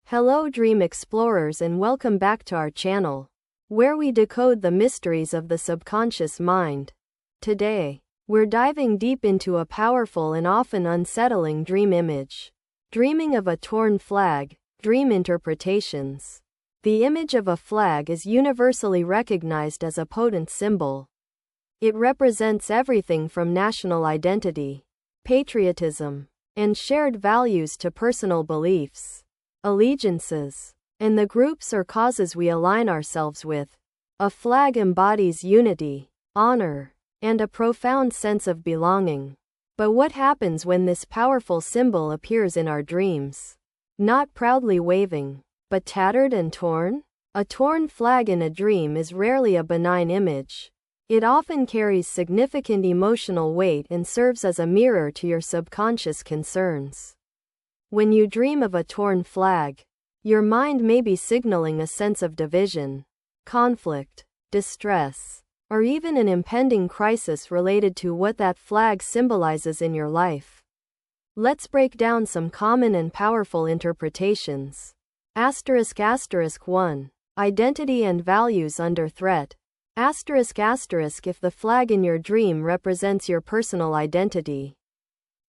Hello dream explorers, and welcome back to our channel, where we decode the mysteries of the subconscious mind. Today, we're diving deep into a powerful and often unsettling dream image. Dreaming of a torn flag, dream interpretations. The image of a flag is universally recognized as a potent symbol. It represents everything from national identity, patriotism, and shared values to personal beliefs, allegiances, and the groups or causes we align ourselves with. A flag embodies unity, honor, and a profound sense of belonging. But what happens when this powerful symbol appears in our dreams? Not proudly waving, but tattered and torn? A torn flag in a dream is rarely a benign image. It often carries significant emotional weight and serves as a mirror to your subconscious concerns. When you dream of a torn flag, your mind may be signaling a sense of division, conflict, distress, or even an impending crisis related to what that flag symbolizes in your life. Let's break down some common and powerful interpretations. ****1. Identity and values under threat. ****. If the flag in your dream represents your personal identity,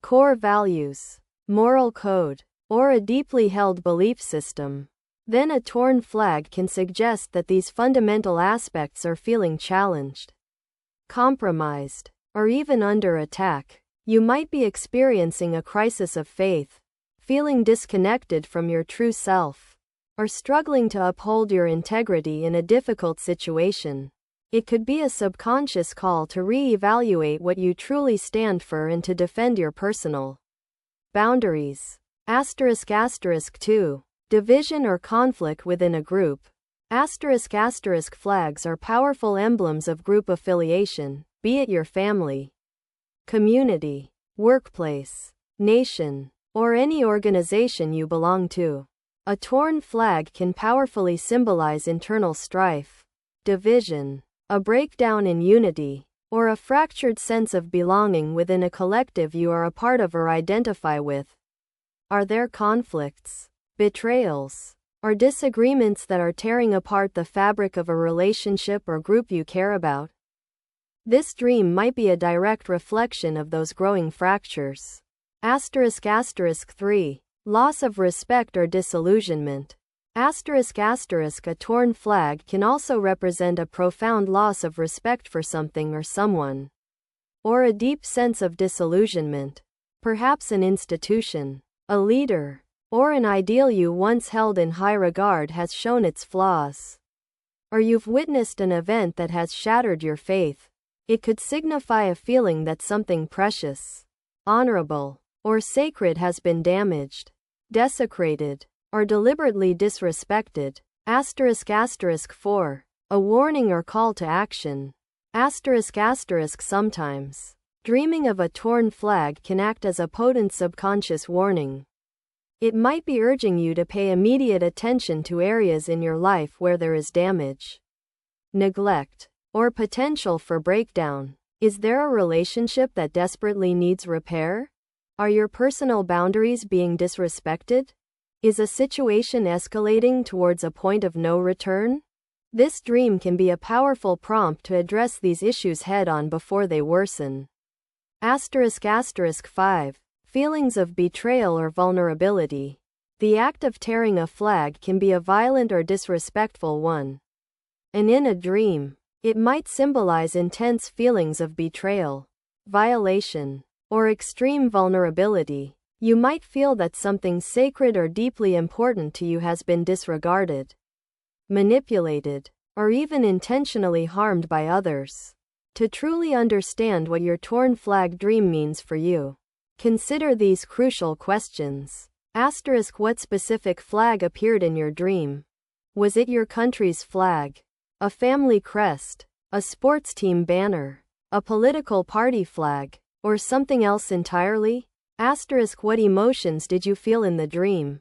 core values, moral code, or a deeply held belief system, then a torn flag can suggest that these fundamental aspects are feeling challenged, compromised, or even under attack. You might be experiencing a crisis of faith, feeling disconnected from your true self, or struggling to uphold your integrity in a difficult situation. It could be a subconscious call to re-evaluate what you truly stand for and to defend your personal boundaries. ***2. Division or conflict within a group. Flags are powerful emblems of group affiliation, be it your family, community, workplace, nation, or any organization you belong to. A torn flag can powerfully symbolize internal strife, division, a breakdown in unity, or a fractured sense of belonging within a collective you are a part of or identify with. Are there conflicts, betrayals, or disagreements that are tearing apart the fabric of a relationship or group you care about? This dream might be a direct reflection of those growing fractures. ***3. Loss of respect or disillusionment. ****. A torn flag can also represent a profound loss of respect for something or someone, or a deep sense of disillusionment. Perhaps an institution, a leader, or an ideal you once held in high regard has shown its flaws. Or you've witnessed an event that has shattered your faith. It could signify a feeling that something precious, honorable, or sacred has been damaged, desecrated, or deliberately disrespected. **4. A warning or call to action. Sometimes, dreaming of a torn flag can act as a potent subconscious warning. It might be urging you to pay immediate attention to areas in your life where there is damage, neglect, or potential for breakdown. Is there a relationship that desperately needs repair? Are your personal boundaries being disrespected? Is a situation escalating towards a point of no return? This dream can be a powerful prompt to address these issues head-on before they worsen. ***5. Feelings of betrayal or vulnerability. The act of tearing a flag can be a violent or disrespectful one. And in a dream, it might symbolize intense feelings of betrayal, violation, or extreme vulnerability. You might feel that something sacred or deeply important to you has been disregarded, manipulated, or even intentionally harmed by others. To truly understand what your torn flag dream means for you, consider these crucial questions. ***, what specific flag appeared in your dream? Was it your country's flag, a family crest, a sports team banner, a political party flag, or something else entirely? ***, what emotions did you feel in the dream?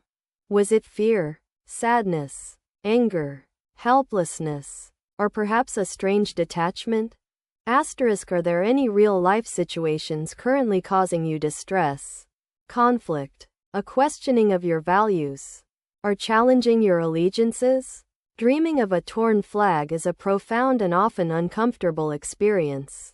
Was it fear, sadness, anger, helplessness, or perhaps a strange detachment? ***, are there any real-life situations currently causing you distress, conflict, a questioning of your values, are challenging your allegiances? Dreaming of a torn flag is a profound and often uncomfortable experience.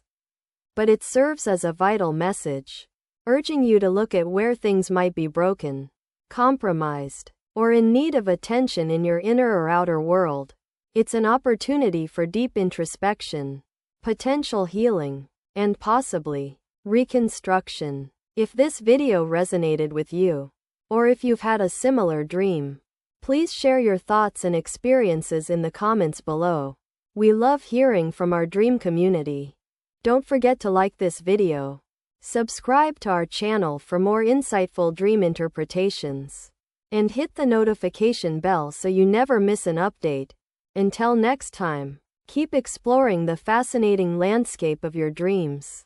But it serves as a vital message, urging you to look at where things might be broken, compromised, or in need of attention in your inner or outer world. It's an opportunity for deep introspection, potential healing, and possibly reconstruction. If this video resonated with you, or if you've had a similar dream, please share your thoughts and experiences in the comments below. We love hearing from our dream community. Don't forget to like this video, subscribe to our channel for more insightful dream interpretations, and hit the notification bell so you never miss an update. Until next time, keep exploring the fascinating landscape of your dreams.